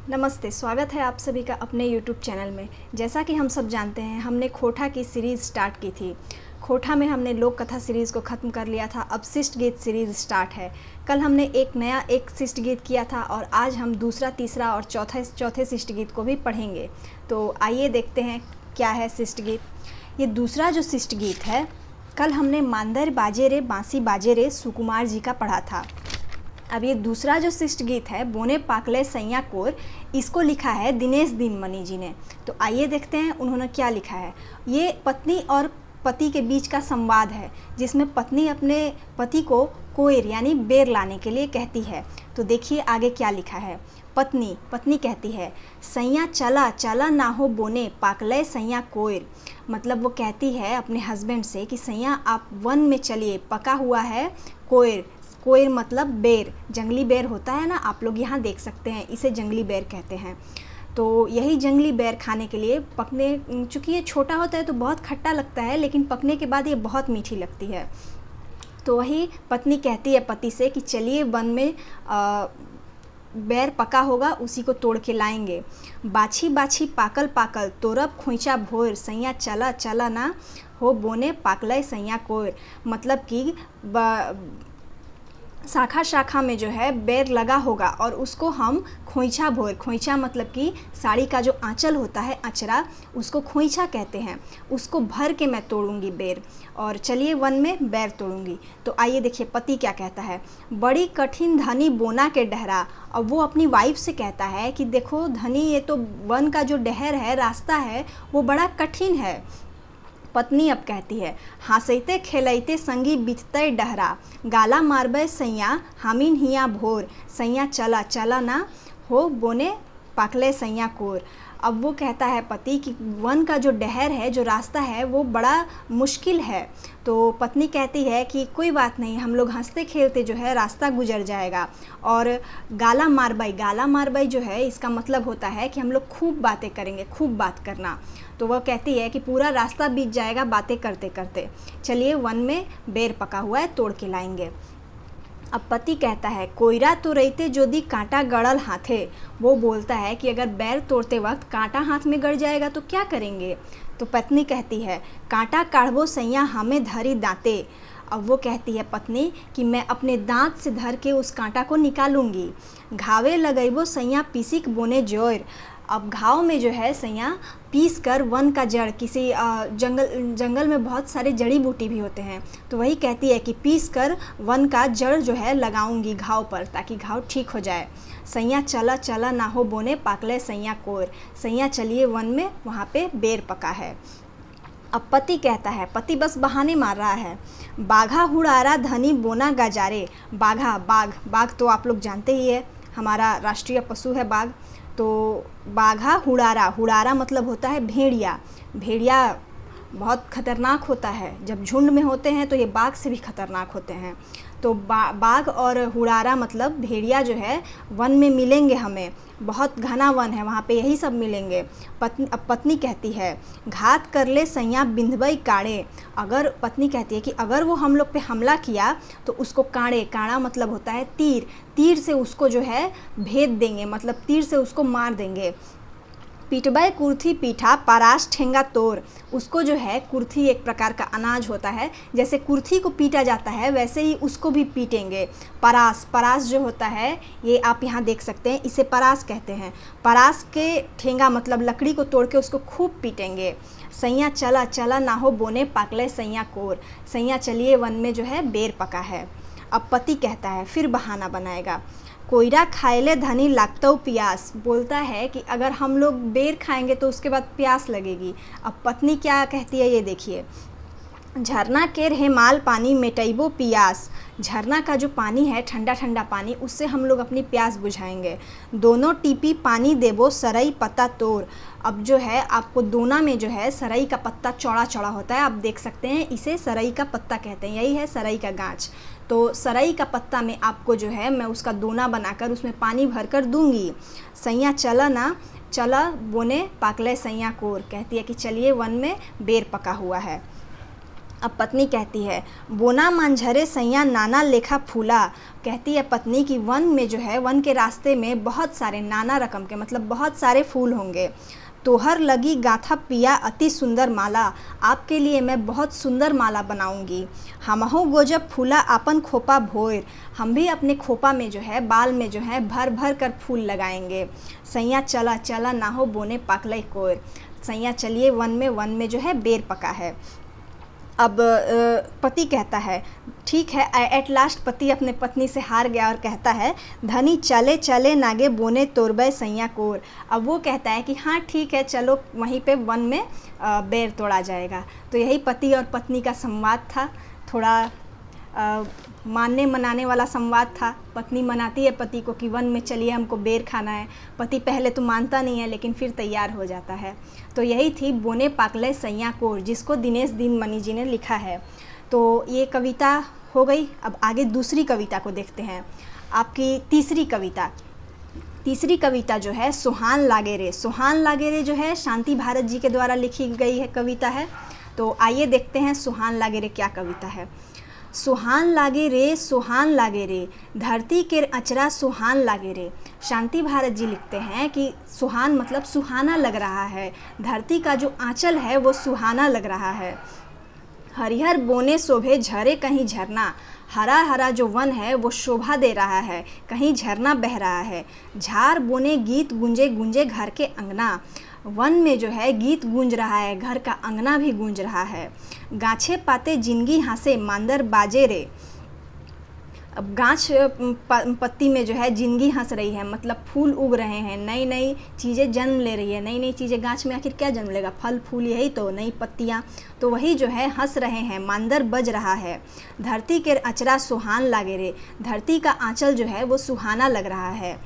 नमस्ते, स्वागत है आप सभी का अपने YouTube चैनल में। जैसा कि हम सब जानते हैं, हमने खोटा की सीरीज़ स्टार्ट की थी। खोटा में हमने लोक कथा सीरीज़ को ख़त्म कर लिया था। अब शिष्ट गीत सीरीज़ स्टार्ट है। कल हमने एक शिष्ट गीत किया था और आज हम दूसरा, तीसरा और चौथे शिष्ट गीत को भी पढ़ेंगे। तो आइए देखते हैं क्या है शिष्ट गीत। ये दूसरा जो शिष्ट गीत है, कल हमने मांदर बाजे रे बाँसी बाजे रे सुकुमार जी का पढ़ा था। अब ये दूसरा जो शिष्ट गीत है, बोने पाकले सैया कोर, इसको लिखा है दिनेश दिनमणि जी ने। तो आइए देखते हैं उन्होंने क्या लिखा है। ये पत्नी और पति के बीच का संवाद है, जिसमें पत्नी अपने पति को कोयर यानी बेर लाने के लिए कहती है। तो देखिए आगे क्या लिखा है। पत्नी कहती है, सैया चला चला ना हो बोने पाकले सैया कोयर। मतलब वो कहती है अपने हस्बैंड से कि सैया आप वन में चलिए, पका हुआ है कोयर। कोयर मतलब बेर, जंगली बेर होता है ना, आप लोग यहाँ देख सकते हैं, इसे जंगली बेर कहते हैं। तो यही जंगली बेर खाने के लिए पकने, चूँकि ये छोटा होता है तो बहुत खट्टा लगता है, लेकिन पकने के बाद ये बहुत मीठी लगती है। तो वही पत्नी कहती है पति से कि चलिए वन में बेर पका होगा, उसी को तोड़ के लाएंगे। बाछी बाछी पाकल पाकल तोरब खोइचा भोर, सैया चला चला ना हो बोने पाकल सैया कोयर। मतलब कि शाखा शाखा में जो है बेर लगा होगा और उसको हम खोइछा भोर, खोइछा मतलब कि साड़ी का जो आंचल होता है, अचरा, उसको खोइछा कहते हैं, उसको भर के मैं तोड़ूंगी बेर और चलिए वन में बेर तोड़ूंगी। तो आइए देखिए पति क्या कहता है। बड़ी कठिन धनी बोना के डहरा। अब वो अपनी वाइफ से कहता है कि देखो धनी, ये तो वन का जो डहर है, रास्ता है, वो बड़ा कठिन है। पत्नी अब कहती है, हंसते खेलते संगी बीतते डहरा, गाला मारबे सैया हामिन हिया भोर, सैया चला चला ना हो बोने पाकले सैया कोर। अब वो कहता है पति कि वन का जो डहर है, जो रास्ता है, वो बड़ा मुश्किल है। तो पत्नी कहती है कि कोई बात नहीं, हम लोग हंसते खेलते जो है रास्ता गुजर जाएगा। और गाला मारबाई जो है, इसका मतलब होता है कि हम लोग खूब बातें करेंगे, खूब बात करना। तो वह कहती है कि पूरा रास्ता बीत जाएगा बातें करते करते, चलिए वन में बेर पका हुआ है, तोड़ के लाएंगे। अब पति कहता है, कोयरा तो रहते जोदी कांटा गड़ल हाथे। वो बोलता है कि अगर बेर तोड़ते वक्त कांटा हाथ में गड़ जाएगा तो क्या करेंगे। तो पत्नी कहती है, कांटा काढ़बो सैया हमें धरी दांते। अब वो कहती है पत्नी कि मैं अपने दांत से धर के उस कांटा को निकालूंगी। घावे लगैबो सैया पीसिक बोने जोर। अब घाव में जो है सैया पीस कर वन का जड़, किसी जंगल में बहुत सारे जड़ी बूटी भी होते हैं, तो वही कहती है कि पीस कर वन का जड़ जो है लगाऊंगी घाव पर, ताकि घाव ठीक हो जाए। सैया चला चला ना हो बोने पाकले सैया कोर। सैया चलिए वन में, वहाँ पे बेर पका है। अब पति कहता है, पति बस बहाने मार रहा है। बाघा हुड़ारा धनी बोना गजारे। बाघ तो आप लोग जानते ही है, हमारा राष्ट्रीय पशु है बाघ। तो बाघा हुड़ारा मतलब होता है भेड़िया बहुत खतरनाक होता है। जब झुंड में होते हैं तो ये बाघ से भी खतरनाक होते हैं। तो बाघ और हुड़ारा मतलब भेड़िया जो है वन में मिलेंगे हमें, बहुत घना वन है, वहाँ पे यही सब मिलेंगे। अब पत्नी कहती है, घात कर ले सैया बिंधबई काड़े। अगर पत्नी कहती है कि अगर वो हम लोग पे हमला किया तो उसको काड़ा मतलब होता है तीर से उसको जो है भेद देंगे, मतलब तीर से उसको मार देंगे। पीटबय कुर्थी पीठा परास ठेंगा तोर। उसको जो है, कुर्थी एक प्रकार का अनाज होता है, जैसे कुर्थी को पीटा जाता है वैसे ही उसको भी पीटेंगे। परास जो होता है, ये आप यहाँ देख सकते हैं, इसे परास कहते हैं। परास के ठेंगा मतलब लकड़ी को तोड़ के उसको खूब पीटेंगे। सैया चला चला ना हो बोने पाकले सैया कोर। सैया चलिए वन में जो है बेर पका है। अब पति कहता है, फिर बहाना बनाएगा, कोयरा खाएले धनी लागतौ प्यास। बोलता है कि अगर हम लोग बेर खाएंगे तो उसके बाद प्यास लगेगी। अब पत्नी क्या कहती है ये देखिए। झरना केर हेमाल पानी मेटैबो पियास। झरना का जो पानी है, ठंडा ठंडा पानी, उससे हम लोग अपनी प्यास बुझाएंगे। दोनों टीपी पानी देबो सरई पत्ता तोड़। अब जो है आपको दोना में जो है सरई का पत्ता चौड़ा चौड़ा होता है, आप देख सकते हैं, इसे सरई का पत्ता कहते हैं, यही है सरई का गांच। तो सरई का पत्ता में आपको जो है मैं उसका दोना बनाकर उसमें पानी भर कर दूंगी। सैया चला ना चला बोने पाकले सैया कोर। कहती है कि चलिए वन में बेर पका हुआ है। अब पत्नी कहती है, बोना मांझरे सैया नाना लेखा फूला। कहती है पत्नी कि वन में जो है, वन के रास्ते में बहुत सारे नाना रकम के मतलब बहुत सारे फूल होंगे। तोहर लगी गाथा पिया अति सुंदर माला, आपके लिए मैं बहुत सुंदर माला बनाऊंगी। हमहु गोजब फूला आपन खोपा भोर, हम भी अपने खोपा में जो है, बाल में जो है भर भर कर फूल लगाएंगे। सैया चला चला ना हो बोने पाकलई कोर। सैया चलिए वन में जो है बेर पका है। अब पति कहता है, ठीक है। एट लास्ट पति अपने पत्नी से हार गया और कहता है, धनी चले चले नागे बोने तोड़बे सैया कोर। अब वो कहता है कि हाँ ठीक है, चलो वहीं पे वन में बेर तोड़ा जाएगा। तो यही पति और पत्नी का संवाद था, थोड़ा मानने मनाने वाला संवाद था। पत्नी मनाती है पति को कि वन में चलिए हमको बेर खाना है। पति पहले तो मानता नहीं है लेकिन फिर तैयार हो जाता है। तो यही थी बोने पाकले सैया कोर, जिसको दिनेश दीनमणि जी ने लिखा है। तो ये कविता हो गई। अब आगे दूसरी कविता को देखते हैं। आपकी तीसरी कविता जो है सुहान लागे रे। सुहान लागे रे जो है शांति भारत जी के द्वारा लिखी गई है कविता है। तो आइए देखते हैं सुहान लागे रे क्या कविता है। सुहान लागे रे धरती के अचरा सुहान लागे रे। शांति भारत जी लिखते हैं कि सुहान मतलब सुहाना लग रहा है, धरती का जो आंचल है वो सुहाना लग रहा है। हरिहर बोने शोभे झरे कहीं झरना, हरा हरा जो वन है वो शोभा दे रहा है, कहीं झरना बह रहा है। झार बोने गीत गूंजे गूंजे घर के अंगना, वन में जो है गीत गूंज रहा है, घर का अंगना भी गूंज रहा है। गाछे पाते जिंदगी हंसे मांदर बाजे रे। अब गाछ पत्ती में जो है जिंदगी हंस रही है, मतलब फूल उग रहे हैं, नई नई चीज़ें जन्म ले रही है। नई नई चीज़ें गाछ में आखिर क्या जन्म लेगा, फल फूल, यही तो, नई पत्तियाँ। तो वही जो है हंस रहे हैं, मांदर बज रहा है। धरती के अचरा सुहान लागे रे, धरती का आंचल जो है वो सुहाना लग रहा है।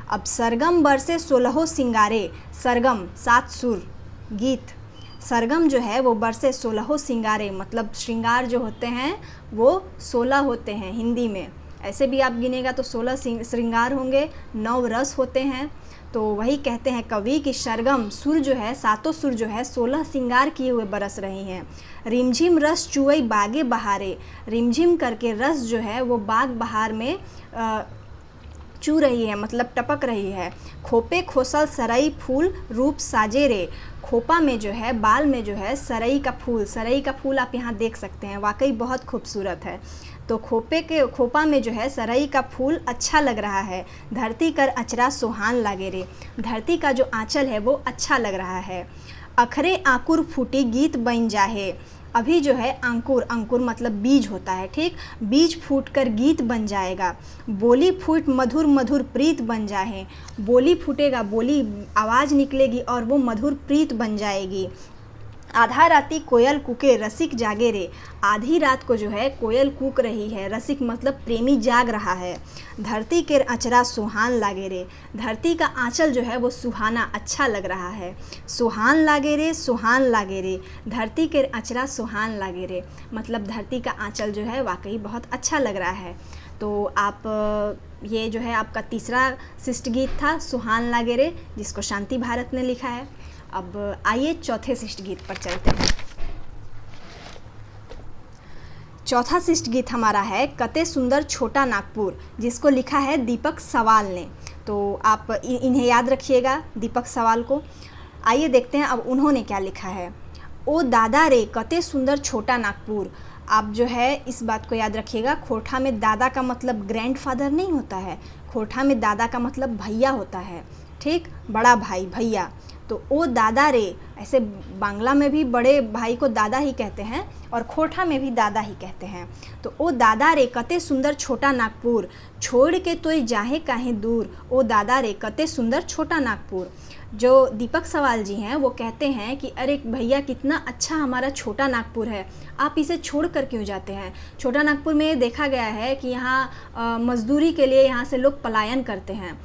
अब सरगम बरसे 16 सिंगारे। सरगम 7 सुर गीत, सरगम जो है वो बरसे 16 सिंगारे, मतलब श्रृंगार जो होते हैं वो 16 होते हैं हिंदी में। ऐसे भी आप गिनेगा तो 16 श्रृंगार होंगे, 9 रस होते हैं। तो वही कहते हैं कवि कि सरगम सुर जो है, सातों सुर जो है 16 श्रृंगार किए हुए बरस रही हैं। रिमझिम रस चुवई बागे बहारे, रिमझिम करके रस जो है वो बाग बहार में चू रही है, मतलब टपक रही है। खोपे खोसल सरई फूल रूप साजे रे। खोपा में जो है, बाल में जो है सरई का फूल आप यहाँ देख सकते हैं, वाकई बहुत खूबसूरत है। तो खोपा में जो है सरई का फूल अच्छा लग रहा है। धरती कर अचरा सुहान लागे रे, धरती का जो आंचल है वो अच्छा लग रहा है। अखरे आंकुर फूटी गीत बन जाहे। अभी जो है अंकुर मतलब बीज होता है, ठीक, बीज फूटकर गीत बन जाएगा। बोली फूट मधुर मधुर प्रीत बन जाए, बोली फूटेगा, बोली आवाज़ निकलेगी और वो मधुर प्रीत बन जाएगी। आधा राती कोयल कूके रसिक जागे रे। आधी रात को जो है कोयल कूक रही है, रसिक मतलब प्रेमी जाग रहा है। धरती के अचरा सुहान लागे रे, धरती का आंचल जो है वो सुहाना अच्छा लग रहा है। सुहान लागे रे धरती के अचरा सुहान लागे रे, मतलब धरती का आंचल जो है वाकई बहुत अच्छा लग रहा है। तो आप ये जो है आपका तीसरा शिष्ट गीत था सुहान लागे रे, जिसको शांति भारत ने लिखा है। अब आइए चौथे शिष्ट गीत पर चलते हैं। चौथा शिष्ट गीत हमारा है कते सुंदर छोटा नागपुर, जिसको लिखा है दीपक सवाल ने। तो आप इन्हें याद रखिएगा, दीपक सवाल को। आइए देखते हैं अब उन्होंने क्या लिखा है। ओ दादा रे कते सुंदर छोटा नागपुर। आप जो है इस बात को याद रखिएगा, खोठा में दादा का मतलब ग्रैंडफादर नहीं होता है, खोठा में दादा का मतलब भैया होता है, ठीक, बड़ा भाई, भैया। तो ओ दादा रे, ऐसे बांग्ला में भी बड़े भाई को दादा ही कहते हैं और खोठा में भी दादा ही कहते हैं। तो ओ दादा रे कते सुंदर छोटा नागपुर, छोड़ के तो जाहे काहे दूर। ओ दादा रे कते सुंदर छोटा नागपुर। जो दीपक सवाल जी हैं वो कहते हैं कि अरे भैया कितना अच्छा हमारा छोटा नागपुर है, आप इसे छोड़ कर क्यों जाते हैं। छोटा नागपुर में देखा गया है कि यहाँ मजदूरी के लिए यहाँ से लोग पलायन करते हैं।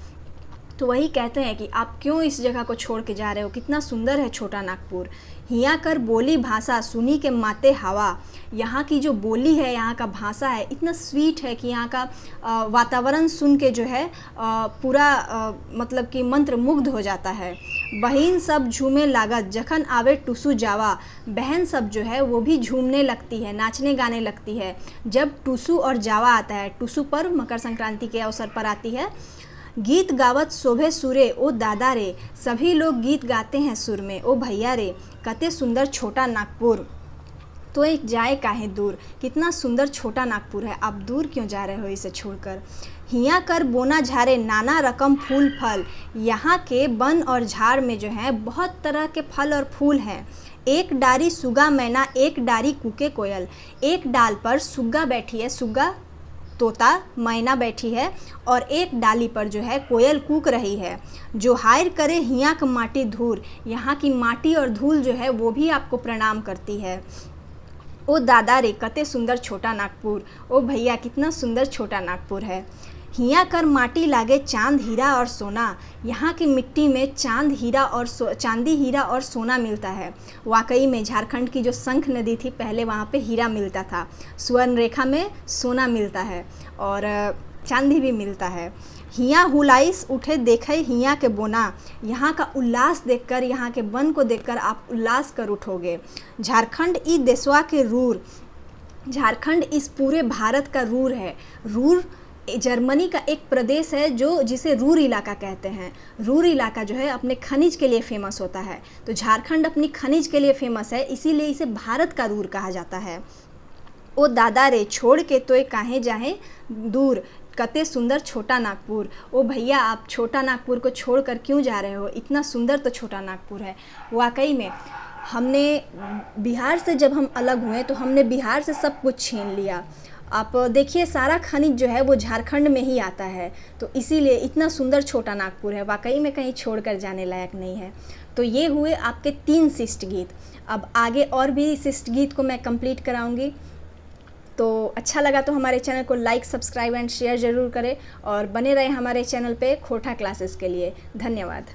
तो वही कहते हैं कि आप क्यों इस जगह को छोड़ के जा रहे हो, कितना सुंदर है छोटा नागपुर। हिया कर बोली भाषा सुनी के माते हवा। यहाँ की जो बोली है, यहाँ का भाषा है, इतना स्वीट है कि यहाँ का वातावरण सुन के जो है पूरा मतलब कि मंत्रमुग्ध हो जाता है। बहिन सब झूमे लागत जखन आवे टुसु जावा। बहन सब जो है वो भी झूमने लगती है, नाचने गाने लगती है जब टुसु और जावा आता है। टुसु पर्व मकर संक्रांति के अवसर पर आती है। गीत गावत शोभे सुरे ओ दादा रे, सभी लोग गीत गाते हैं सुर में। ओ भैया रे कते सुंदर छोटा नागपुर, तो एक जाए काहे दूर। कितना सुंदर छोटा नागपुर है, आप दूर क्यों जा रहे हो इसे छोड़कर। हिया कर बोना झारे नाना रकम फूल फल, यहाँ के वन और झाड़ में जो है बहुत तरह के फल और फूल हैं। एक डारी सुगा मैना, एक डारी कूके कोयल। एक डाल पर सुग्गा बैठी है, सुग्गा तोता, मैना बैठी है और एक डाली पर जो है कोयल कूक रही है। जो हायर करे हिया का माटी धूर, यहाँ की माटी और धूल जो है वो भी आपको प्रणाम करती है। ओ दादा रे कते सुंदर छोटा नागपुर, ओ भैया कितना सुंदर छोटा नागपुर है। हिया कर माटी लागे चांद हीरा और सोना, यहाँ की मिट्टी में चांदी हीरा और सोना मिलता है। वाकई में झारखंड की जो शंख नदी थी पहले वहाँ पे हीरा मिलता था, स्वर्ण रेखा में सोना मिलता है और चांदी भी मिलता है। हिया हुलाइस उठे देखे हिया के बोना, यहाँ का उल्लास देखकर, यहाँ के वन को देखकर आप उल्लास कर उठोगे। झारखंड ई देशवा के रूर, झारखंड इस पूरे भारत का रूर है। रूर जर्मनी का एक प्रदेश है जो जिसे रूर इलाका कहते हैं। रूर इलाका जो है अपने खनिज के लिए फेमस होता है, तो झारखंड अपनी खनिज के लिए फेमस है, इसीलिए इसे भारत का रूर कहा जाता है। ओ दादा रे छोड़ के तोय काहे जाहे दूर, कते सुंदर छोटा नागपुर। ओ भैया आप छोटा नागपुर को छोड़कर क्यों जा रहे हो, इतना सुंदर तो छोटा नागपुर है। वाकई में हमने बिहार से जब हम अलग हुए तो हमने बिहार से सब कुछ छीन लिया। आप देखिए सारा खनिज जो है वो झारखंड में ही आता है, तो इसीलिए इतना सुंदर छोटा नागपुर है, वाकई में कहीं छोड़कर जाने लायक नहीं है। तो ये हुए आपके 3 शिष्ट गीत। अब आगे और भी शिष्ट गीत को मैं कंप्लीट कराऊंगी। तो अच्छा लगा तो हमारे चैनल को लाइक, सब्सक्राइब एंड शेयर ज़रूर करें और बने रहे हमारे चैनल पे खोटा क्लासेस के लिए। धन्यवाद।